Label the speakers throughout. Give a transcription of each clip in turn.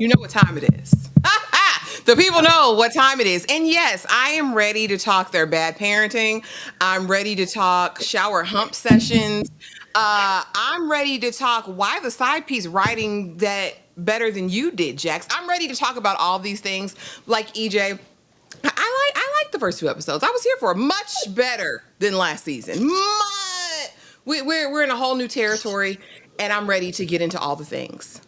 Speaker 1: You know what time it is. The people know what time it is. And yes, I am ready to talk their bad parenting. I'm ready to talk shower hump sessions. I'm ready to talk why the side piece writing that better than you did, Jax. I'm ready to talk about all these things. Like EJ, I like the first two episodes. I was here for it. Much better than last season. We're in a whole new territory, and I'm ready to get into all the things.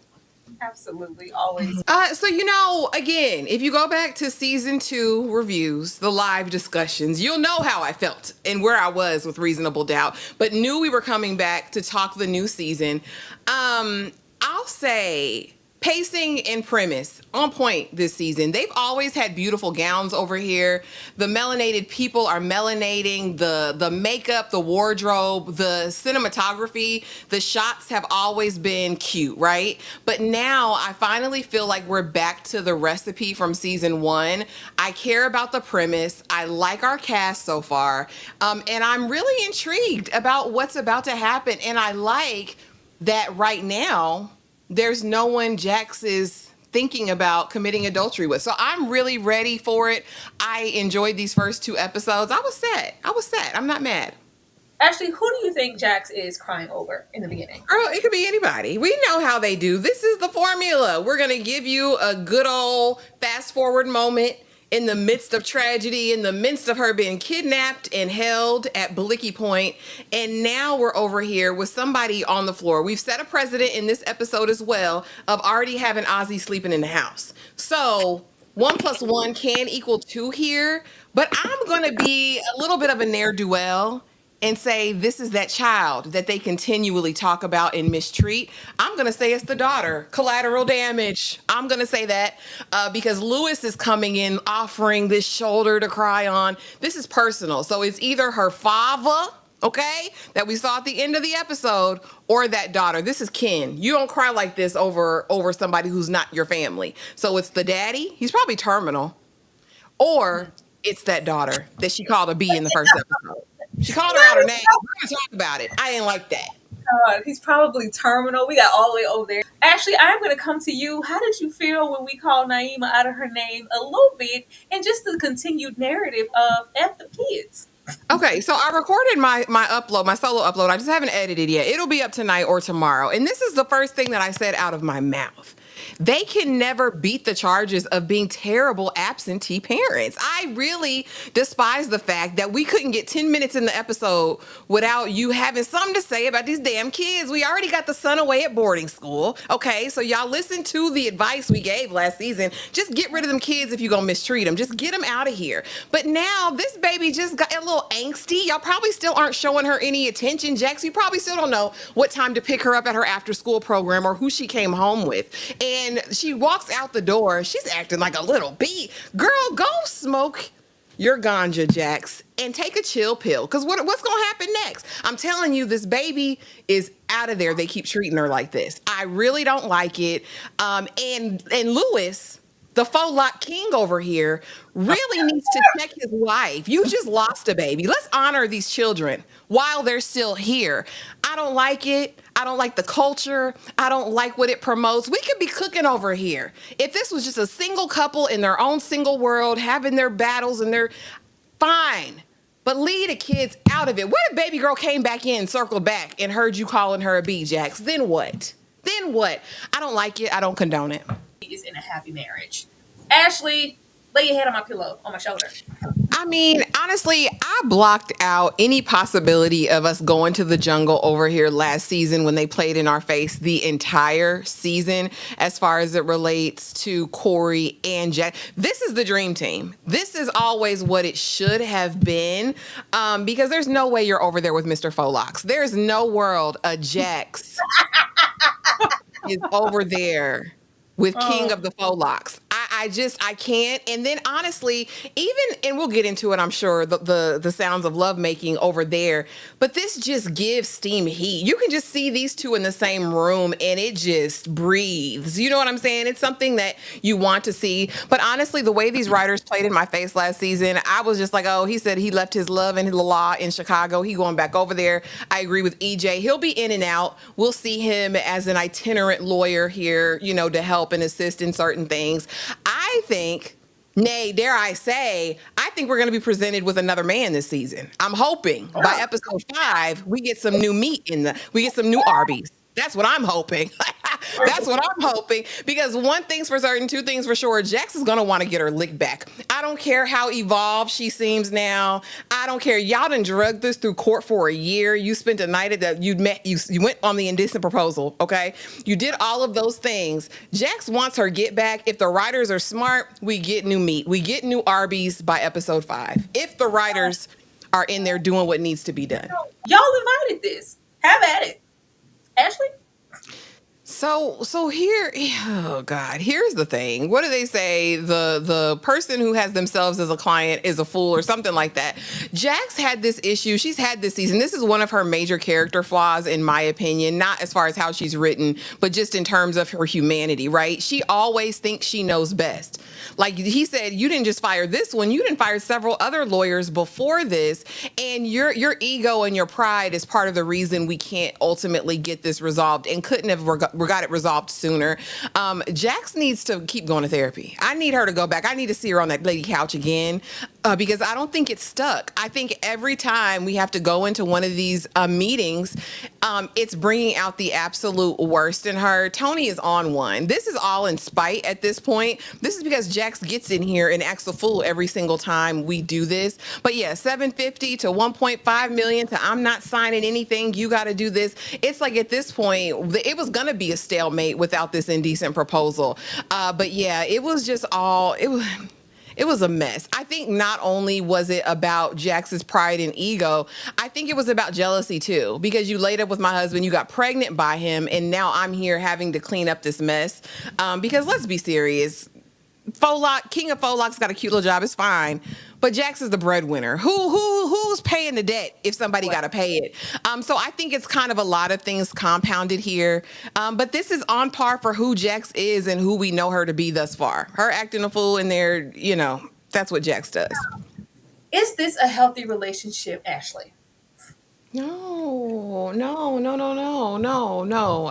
Speaker 2: Absolutely, always.
Speaker 1: So again, if you go back to season 2 reviews, the live discussions, you'll know how I felt and where I was with Reasonable Doubt, but knew we were coming back to talk the new season. I'll say pacing and premise on point this season. They've always had beautiful gowns over here. The melanated people are melanating. The makeup, the wardrobe, the cinematography, the shots have always been cute, right? But now I finally feel like we're back to the recipe from season 1. I care about the premise. I like our cast so far. And I'm really intrigued about what's about to happen. And I like that right now there's no one Jax is thinking about committing adultery with. So I'm really ready for it. I enjoyed these first 2 episodes. I was set. I'm not mad.
Speaker 2: Ashley, who do you think Jax is crying over in the beginning?
Speaker 1: Girl, it could be anybody. We know how they do. This is the formula. We're going to give you a good old fast forward moment in the midst of tragedy, in the midst of her being kidnapped and held at Blicky Point. And now we're over here with somebody on the floor. We've set a precedent in this episode as well of already having Ozzy sleeping in the house. So 1 plus 1 can equal 2 here, but I'm going to be a little bit of a ne'er-do-well and say this is that child that they continually talk about and mistreat. I'm going to say it's the daughter. Collateral damage. I'm going to say that because Lewis is coming in offering this shoulder to cry on. This is personal. So it's either her father, okay, that we saw at the end of the episode, or that daughter. This is kin. You don't cry like this over somebody who's not your family. So it's the daddy. He's probably terminal. Or it's that daughter that she called a B in the first episode. She called her out her name. We're going to talk about it. I didn't like that.
Speaker 2: He's probably terminal. We got all the way over there. Ashley, I'm going to come to you. How did you feel when we called Naima out of her name a little bit and just the continued narrative of F the kids?
Speaker 1: Okay, so I recorded my upload, my solo upload. I just haven't edited yet. It'll be up tonight or tomorrow. And this is the first thing that I said out of my mouth. They can never beat the charges of being terrible absentee parents. I really despise the fact that we couldn't get 10 minutes in the episode without you having something to say about these damn kids. We already got the son away at boarding school. Okay, so y'all listen to the advice we gave last season. Just get rid of them kids if you're going to mistreat them. Just get them out of here. But now this baby just got a little angsty. Y'all probably still aren't showing her any attention. Jax, you probably still don't know what time to pick her up at her after school program or who she came home with. And she walks out the door. She's acting like a little bee. Girl, go smoke your ganja, Jax, and take a chill pill. Because what's going to happen next? I'm telling you, this baby is out of there. They keep treating her like this. I really don't like it. And Lewis, the faux lock king over here, really needs to check his wife. You just lost a baby. Let's honor these children while they're still here. I don't like it. I don't like the culture. I don't like what it promotes. We could be cooking over here. If this was just a single couple in their own single world, having their battles and they're fine. But leave the kids out of it. What if baby girl came back in, circled back, and heard you calling her a B, Jax? Then what? Then what? I don't like it. I don't condone it.
Speaker 2: Is in a happy marriage. Ashley, lay your head on my pillow, on my shoulder.
Speaker 1: I mean, honestly, I blocked out any possibility of us going to the jungle over here last season when they played in our face the entire season as far as it relates to Corey and Jack. This is the dream team. This is always what it should have been because there's no way you're over there with Mr. Folox. There's no world a Jax is over there with King of the Folox. I I can't. And then honestly, and we'll get into it, I'm sure, the sounds of lovemaking over there, but this just gives steam heat. You can just see these two in the same room and it just breathes. You know what I'm saying? It's something that you want to see. But honestly, the way these writers played in my face last season, I was just like, oh, he said he left his love and his law in Chicago. He going back over there. I agree with EJ. He'll be in and out. We'll see him as an itinerant lawyer here, to help and assist in certain things. I think, nay, dare I say, I think we're going to be presented with another man this season. I'm hoping by episode 5, we get some new meat we get some new Arby's. That's what I'm hoping. That's what I'm hoping. Because one thing's for certain, two things for sure. Jax is going to want to get her lick back. I don't care how evolved she seems now. I don't care. Y'all done drugged this through court for a year. You spent a night you went on the indecent proposal, okay? You did all of those things. Jax wants her get back. If the writers are smart, we get new meat. We get new Arby's by episode 5. If the writers are in there doing what needs to be done.
Speaker 2: Y'all invited this. Have at it. Ashley?
Speaker 1: So here, oh God, here's the thing. What do they say? The person who has themselves as a client is a fool or something like that. Jax had this issue. She's had this season. This is one of her major character flaws, in my opinion, not as far as how she's written, but just in terms of her humanity, right? She always thinks she knows best. Like he said, you didn't just fire this one, you didn't fire several other lawyers before this. And your ego and your pride is part of the reason we can't ultimately get this resolved and couldn't have got it resolved sooner. Jax needs to keep going to therapy. I need her to go back. I need to see her on that lady couch again because I don't think it's stuck. I think every time we have to go into one of these meetings, it's bringing out the absolute worst in her. Tony is on one. This is all in spite at this point. This is because Jax gets in here and acts a fool every single time we do this. But yeah, 750 to 1.5 million to I'm not signing anything. You got to do this. It's like at this point, it was going to be a stalemate without this indecent proposal. But yeah, it was just it was a mess. I think not only was it about Jax's pride and ego, I think it was about jealousy too, because you laid up with my husband, you got pregnant by him, and now I'm here having to clean up this mess. Because let's be serious, King of Folok's got a cute little job, it's fine. But Jax is the breadwinner. Who's paying the debt if somebody got to pay it? So I think it's kind of a lot of things compounded here. But this is on par for who Jax is and who we know her to be thus far. Her acting a fool in there, that's what Jax does.
Speaker 2: Is this a healthy relationship, Ashley?
Speaker 1: No.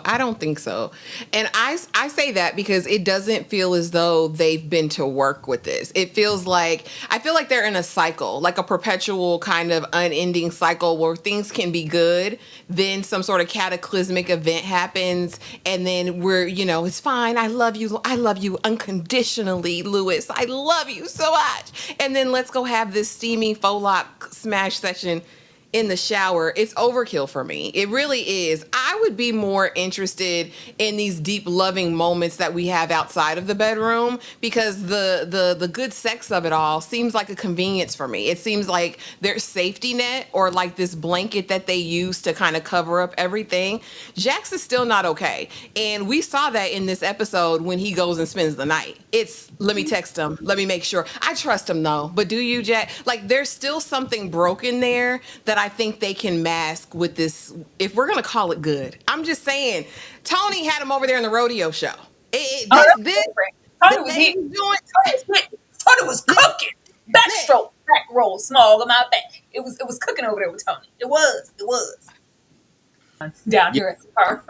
Speaker 1: I don't think so. And I say that because it doesn't feel as though they've been to work with this. I feel like they're in a cycle, like a perpetual kind of unending cycle where things can be good, then some sort of cataclysmic event happens, and then we're, it's fine. I love you unconditionally, Lewis. I love you so much. And then let's go have this steamy faux lock smash session in the shower. It's overkill for me. It really is. I would be more interested in these deep loving moments that we have outside of the bedroom, because the good sex of it all seems like a convenience for me. It seems like their safety net, or like this blanket that they use to kind of cover up everything. Jax is still not okay. And we saw that in this episode when he goes and spends the night. Let me text him. Let me make sure. I trust him though. But do you, Jack? Like, there's still something broken there that I think they can mask with this, if we're going to call it good. I'm just saying, Tony had him over there in the rodeo show.
Speaker 2: Tony was hitting. Tony was cooking. Backstroke, back roll, small on my back. It was cooking over there with Tony. It was. Down here at the car.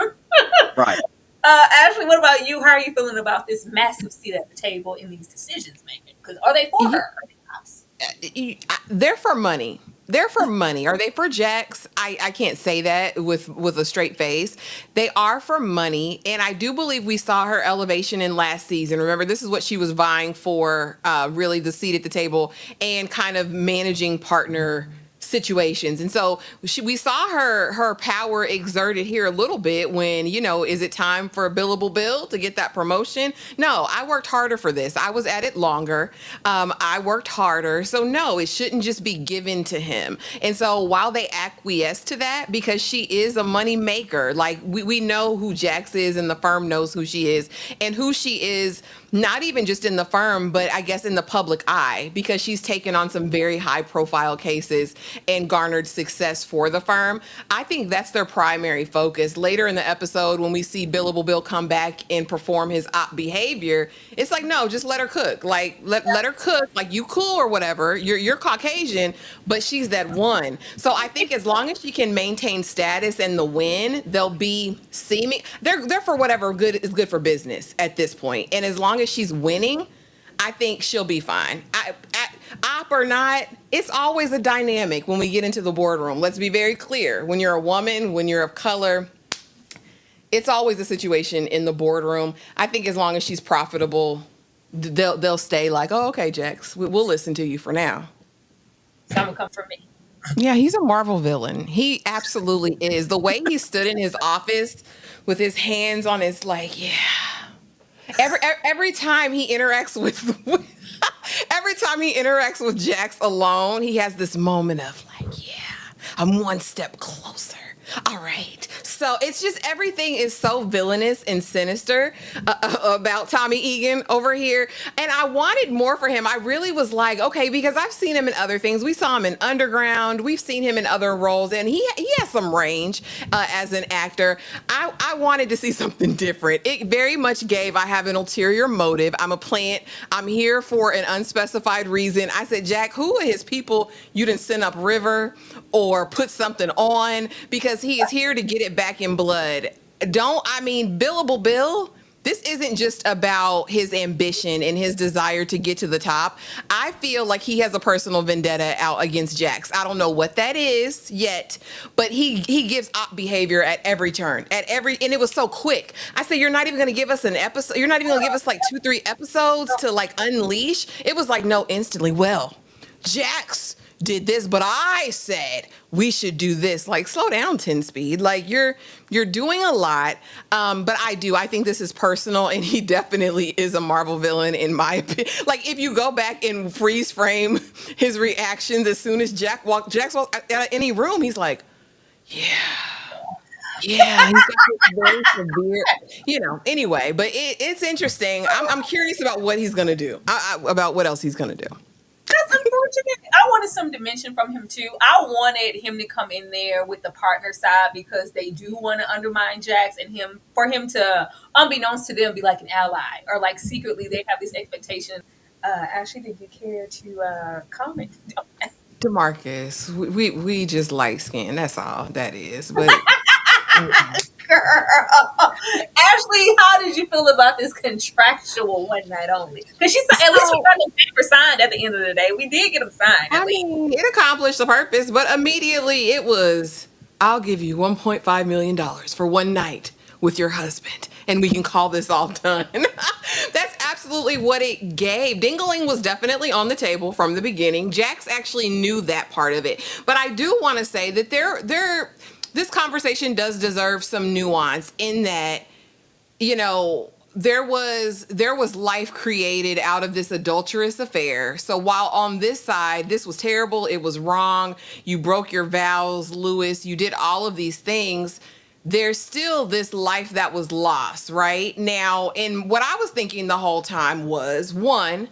Speaker 3: Right.
Speaker 2: Ashley, what about you? How are you feeling about this massive seat at the table in these decisions making? Because are they for her? Are they not?
Speaker 1: They're for money. They're for money. Are they for Jax? I can't say that with a straight face. They are for money. And I do believe we saw her elevation in last season. Remember, this is what she was vying for, really the seat at the table and kind of managing partner situations. And so we saw her power exerted here a little bit when, is it time for Billable Bill to get that promotion? No, I worked harder for this. I was at it longer. I worked harder. So no, it shouldn't just be given to him. And so while they acquiesce to that, because she is a money maker, like we know who Jax is and the firm knows who she is and who she is, not even just in the firm, but I guess in the public eye, because she's taken on some very high profile cases and garnered success for the firm. I think that's their primary focus. Later in the episode, when we see Billable Bill come back and perform his op behavior, it's like, no, just let her cook. Like, let her cook. Like, you cool or whatever. You're Caucasian, but she's that one. So I think as long as she can maintain status and the win, they'll be seeming, they're for whatever good is good for business at this point. And as long as she's winning, I think she'll be fine. Op or not, it's always a dynamic when we get into the boardroom. Let's be very clear. When you're a woman, when you're of color, it's always a situation in the boardroom. I think as long as she's profitable, they'll stay like, oh, okay, Jax, we'll listen to you for now.
Speaker 2: Someone come for me.
Speaker 1: Yeah, he's a Marvel villain. He absolutely is. The way he stood in his office with his hands on his, like, yeah. Every time he interacts with every time he interacts with Jax alone, he has this moment of like, yeah, I'm one step closer. All right. So it's just everything is so villainous and sinister about Tommy Egan over here. And I wanted more for him. I really was like, okay, because I've seen him in other things. We saw him in Underground. We've seen him in other roles. And he has some range as an actor. I wanted to see something different. It very much gave, I have an ulterior motive. I'm a plant. I'm here for an unspecified reason. I said, Jack, who are his people you didn't send up river or put something on? Because he is here to get it back in blood. Billable Bill, this isn't just about his ambition and his desire to get to the top. I feel like he has a personal vendetta out against Jax. I don't know what that is yet, but he gives op behavior at every turn, and it was so quick. I said, you're not even going to give us an episode. You're not even going to give us like 2-3 episodes to like unleash. It was like, no, instantly. Well, Jax did this, but I said we should do this. Like, slow down, 10 speed. Like, you're doing a lot. But I think this is personal, and he definitely is a Marvel villain in my opinion. Like, if you go back and freeze frame his reactions as soon as Jax walks out of any room, he's like, yeah. Yeah, he's got this very severe, anyway, but it's interesting. I'm curious about what he's going to do, about what else he's going to do.
Speaker 2: That's unfortunate. I wanted some dimension from him too. I wanted him to come in there with the partner side because they do want to undermine Jax, and for him to, unbeknownst to them, be like an ally, or like secretly they have this expectation. Ashley, did you care to comment?
Speaker 1: DeMarcus, we just light skin. That's all that is. But
Speaker 2: Girl, Ashley, how did you feel about this contractual one night only? Because at least we got the paper signed at the end of the day. We did get them signed.
Speaker 1: It accomplished the purpose, but immediately it was, I'll give you $1.5 million for one night with your husband, and we can call this all done. That's absolutely what it gave. Dingling was definitely on the table from the beginning. Jax actually knew that part of it. But I do want to say that this conversation does deserve some nuance in that, there was life created out of this adulterous affair. So while on this side, this was terrible, it was wrong, you broke your vows, Lewis, you did all of these things, there's still this life that was lost, right? Now, and what I was thinking the whole time was, one,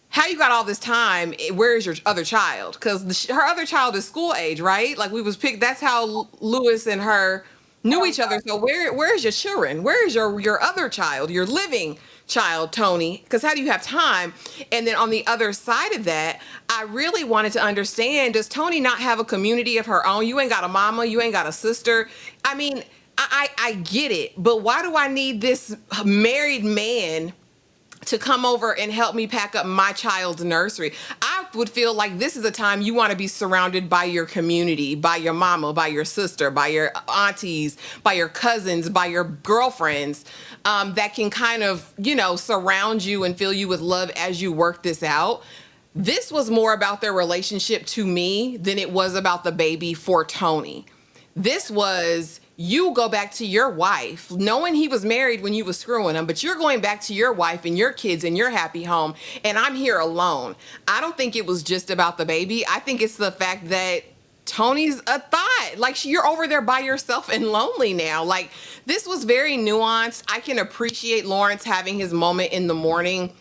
Speaker 1: how you got all this time? Where is your other child? Because her other child is school age, right? Like, we was picked. That's how Lewis and her knew each other. So where is your children? Where is your other child? Your living child, Tony? Because how do you have time? And then on the other side of that, I really wanted to understand: does Tony not have a community of her own? You ain't got a mama. You ain't got a sister. I mean, I get it, but why do I need this married man to come over and help me pack up my child's nursery? I would feel like this is a time you want to be surrounded by your community, by your mama, by your sister, by your aunties, by your cousins, by your girlfriends, that can kind of, surround you and fill you with love as you work this out. This was more about their relationship to me than it was about the baby for Tony. This was you go back to your wife, knowing he was married when you was screwing him, but you're going back to your wife and your kids and your happy home, and I'm here alone. I don't think it was just about the baby. I think it's the fact that Tony's a thought. Like you're over there by yourself and lonely now. Like this was very nuanced. I can appreciate Lawrence having his moment in the morning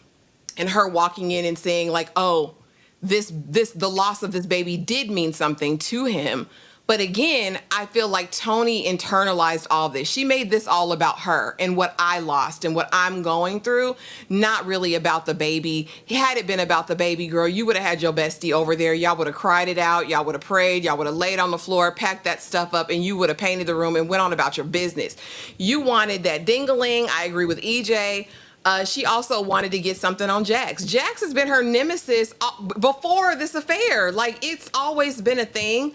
Speaker 1: and her walking in and saying like, "Oh, this the loss of this baby did mean something to him." But again, I feel like Tony internalized all this. She made this all about her and what I lost and what I'm going through, not really about the baby. Had it been about the baby, girl, you would have had your bestie over there. Y'all would have cried it out. Y'all would have prayed. Y'all would have laid on the floor, packed that stuff up, and you would have painted the room and went on about your business. You wanted that dingaling. I agree with EJ. She also wanted to get something on Jax. Jax has been her nemesis before this affair. Like it's always been a thing.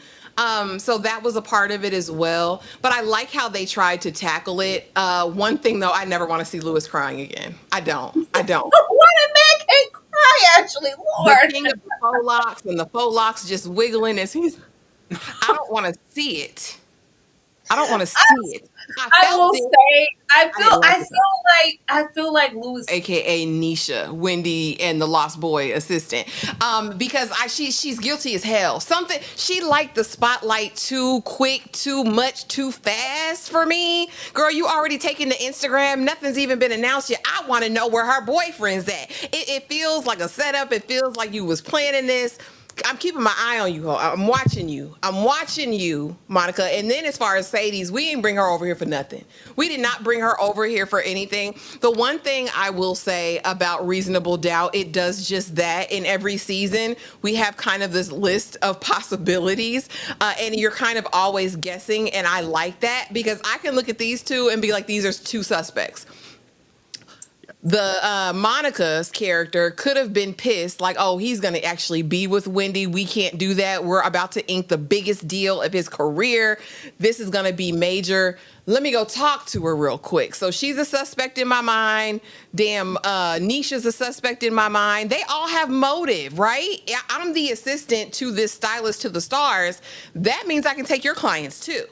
Speaker 1: So that was a part of it as well. But I like how they tried to tackle it. One thing though, I never want to see Lewis crying again. I don't. I don't.
Speaker 2: What a man can't cry, Ashley,
Speaker 1: The
Speaker 2: Lord.
Speaker 1: king of the faux locks and the faux locks just wiggling as he's. I don't want to see it. I don't want to see it. I
Speaker 2: I
Speaker 1: felt
Speaker 2: will
Speaker 1: it.
Speaker 2: say, I
Speaker 1: I didn't like it.
Speaker 2: I feel like Louis.
Speaker 1: AKA Nisha, Wendy, and the Lost Boy assistant, because she's guilty as hell. Something she liked the spotlight too quick, too much, too fast for me. Girl, you already taken to Instagram. Nothing's even been announced yet. I want to know where her boyfriend's at. It feels like a setup. It feels like you was planning this. I'm keeping my eye on you, ho. I'm watching you. I'm watching you, Monica. And then as far as Sadie's, we didn't bring her over here for nothing. We did not bring her over here for anything. The one thing I will say about Reasonable Doubt, it does just that. In every season, we have kind of this list of possibilities, and you're kind of always guessing. And I like that because I can look at these two and be like, these are two suspects. The Monica's character could have been pissed, like, oh, he's going to actually be with Wendy. We can't do that. We're about to ink the biggest deal of his career. This is going to be major. Let me go talk to her real quick. So she's a suspect in my mind. Damn, Nisha's a suspect in my mind. They all have motive, right? I'm the assistant to this stylist to the stars. That means I can take your clients too.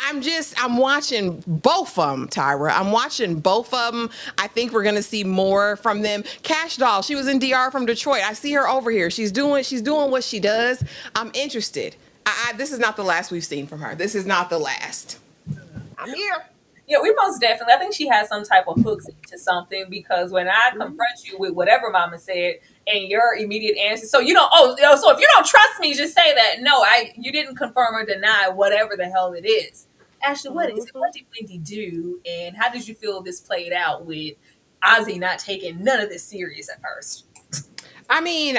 Speaker 1: I'm watching both of them, Tyra. I'm watching both of them. I think we're gonna see more from them. Cash Doll, she was in DR from Detroit. I see her over here. She's doing what she does. I'm interested. This is not the last we've seen from her. This is not the last. I'm here.
Speaker 2: Yeah, we most definitely. I think she has some type of hooks into something because when I confront you with whatever Mama said and your immediate answer, so you don't. So if you don't trust me, just say that. No, you didn't confirm or deny whatever the hell it is. Ashley, what is it? What did Wendy do, and how did you feel this played out with Ozzy not taking none of this serious at first?
Speaker 1: I mean,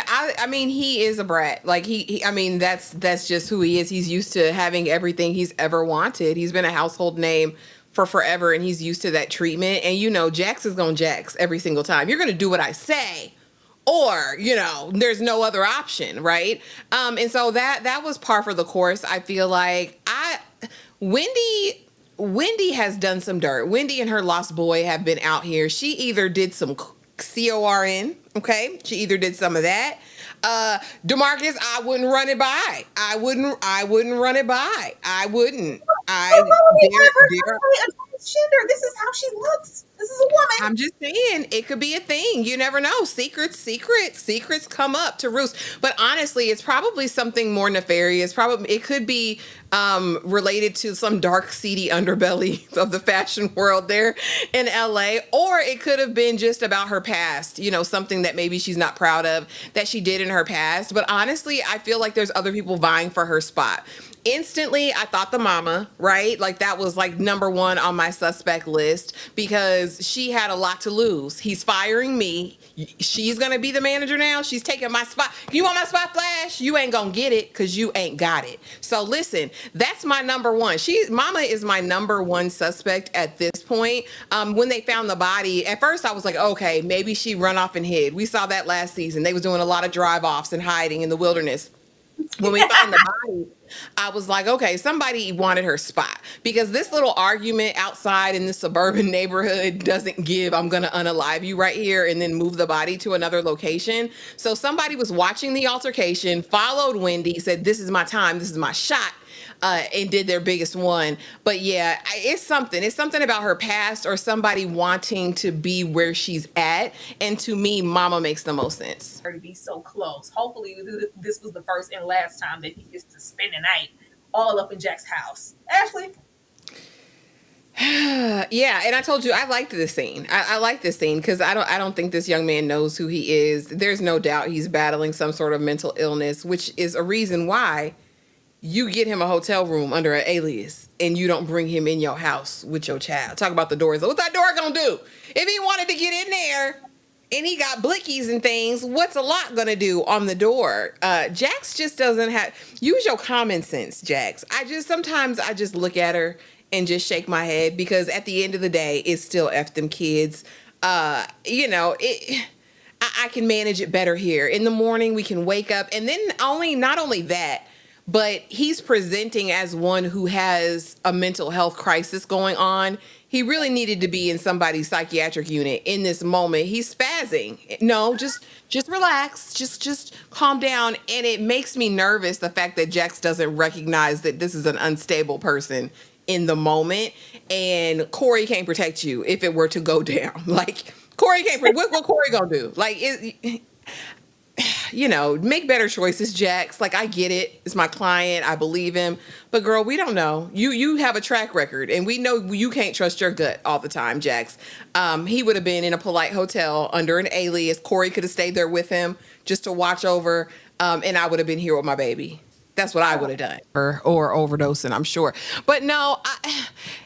Speaker 1: he is a brat. Like I mean, that's just who he is. He's used to having everything he's ever wanted. He's been a household name for forever, and he's used to that treatment. And Jax is gonna Jax every single time. You're gonna do what I say, or there's no other option, right? And so that was par for the course. I feel like Wendy has done some dirt. Wendy and her lost boy have been out here. She either did some CORN, okay? She either did some of that. DeMarcus, I wouldn't run it by. I wouldn't run it by. I wouldn't.
Speaker 2: Gender. This is how she looks. This is a woman.
Speaker 1: I'm just saying it could be a thing. You never know. Secrets come up to roost. But honestly, it's probably something more nefarious. Probably it could be related to some dark, seedy underbelly of the fashion world there in LA, or it could have been just about her past. Something that maybe she's not proud of that she did in her past. But honestly, I feel like there's other people vying for her spot. Instantly, I thought the mama, right? Like that was like number one on my suspect list because she had a lot to lose. He's firing me. She's going to be the manager now. She's taking my spot. You want my spot, Flash? You ain't going to get it because you ain't got it. So listen, that's my number one. Mama is my number one suspect at this point. When they found the body, at first I was like, okay, maybe she run off and hid. We saw that last season. They was doing a lot of drive-offs and hiding in the wilderness. When we find the body, I was like, okay, somebody wanted her spot because this little argument outside in this suburban neighborhood doesn't give, I'm going to unalive you right here and then move the body to another location. So somebody was watching the altercation, followed Wendy, said, this is my time, this is my shot. And did their biggest one. But yeah, it's something. It's something about her past or somebody wanting to be where she's at. And to me, Mama makes the most sense.
Speaker 2: To be so close. Hopefully, this was the first and last time that he gets to spend the night all up in Jack's house. Ashley?
Speaker 1: Yeah, and I told you I liked this scene. I like this scene because I don't think this young man knows who he is. There's no doubt he's battling some sort of mental illness, which is a reason why you get him a hotel room under an alias and you don't bring him in your house with your child. Talk about the doors. What's that door gonna do? If he wanted to get in there and he got blickies and things, what's a lock gonna do on the door? Jax just doesn't have, use your common sense, Jax. Sometimes I just look at her and just shake my head because at the end of the day, it's still F them kids. I can manage it better here. In the morning, we can wake up and then not only that, but he's presenting as one who has a mental health crisis going on. He really needed to be in somebody's psychiatric unit in this moment. He's spazzing. No, just relax. Just calm down. And it makes me nervous, the fact that Jax doesn't recognize that this is an unstable person in the moment. And Corey can't protect you if it were to go down. Like, Corey can't, what Corey gonna do? Like, make better choices, Jax. Like, I get it. It's my client. I believe him. But girl, we don't know. You have a track record, and we know you can't trust your gut all the time, Jax. He would have been in a polite hotel under an alias. Corey could have stayed there with him just to watch over, and I would have been here with my baby. That's what I would have done. Or overdosing, I'm sure. But no,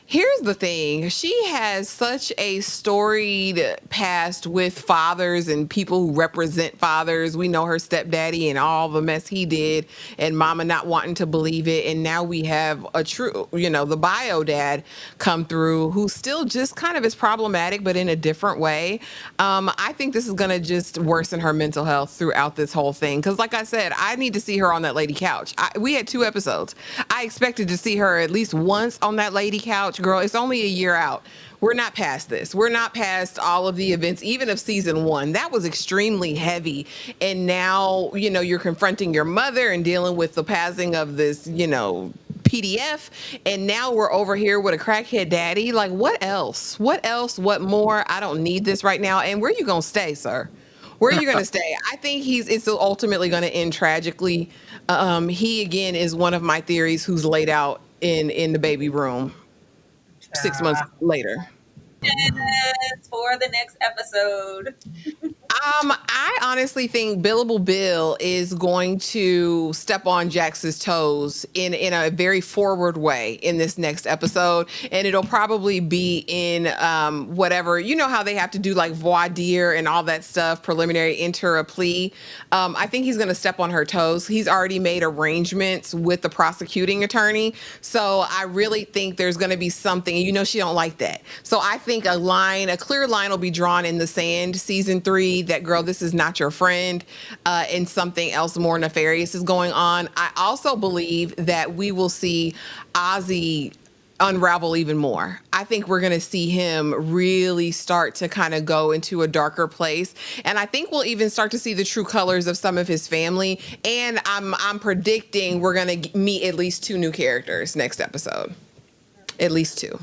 Speaker 1: here's the thing. She has such a storied past with fathers and people who represent fathers. We know her stepdaddy and all the mess he did and Mama not wanting to believe it. And now we have a true, the bio dad come through who still just kind of is problematic, but in a different way. I think this is going to just worsen her mental health throughout this whole thing. Because like I said, I need to see her on that lady couch. We had 2 episodes. I expected to see her at least once on that lady couch. Girl, it's only a year out. We're not past this. We're not past all of the events, even of season 1. That was extremely heavy. And now, you're confronting your mother and dealing with the passing of this, PDF. And now we're over here with a crackhead daddy. Like, what else? What else? What more? I don't need this right now. And where are you going to stay, sir? Where are you going to stay? I think it's ultimately going to end tragically. He, again, is one of my theories who's laid out in the baby room 6 months later.
Speaker 2: Yes, for the next episode.
Speaker 1: I honestly think Billable Bill is going to step on Jax's toes in a very forward way in this next episode. And it'll probably be in whatever, how they have to do like voir dire and all that stuff, preliminary enter a plea. I think he's going to step on her toes. He's already made arrangements with the prosecuting attorney. So I really think there's going to be something, she don't like that. So I think a clear line will be drawn in the sand, season 3, that girl, this is not your friend, and something else more nefarious is going on. I also believe that we will see Ozzy unravel even more. I think we're going to see him really start to kind of go into a darker place. And I think we'll even start to see the true colors of some of his family. And I'm predicting we're going to meet at least 2 new characters next episode. At least 2.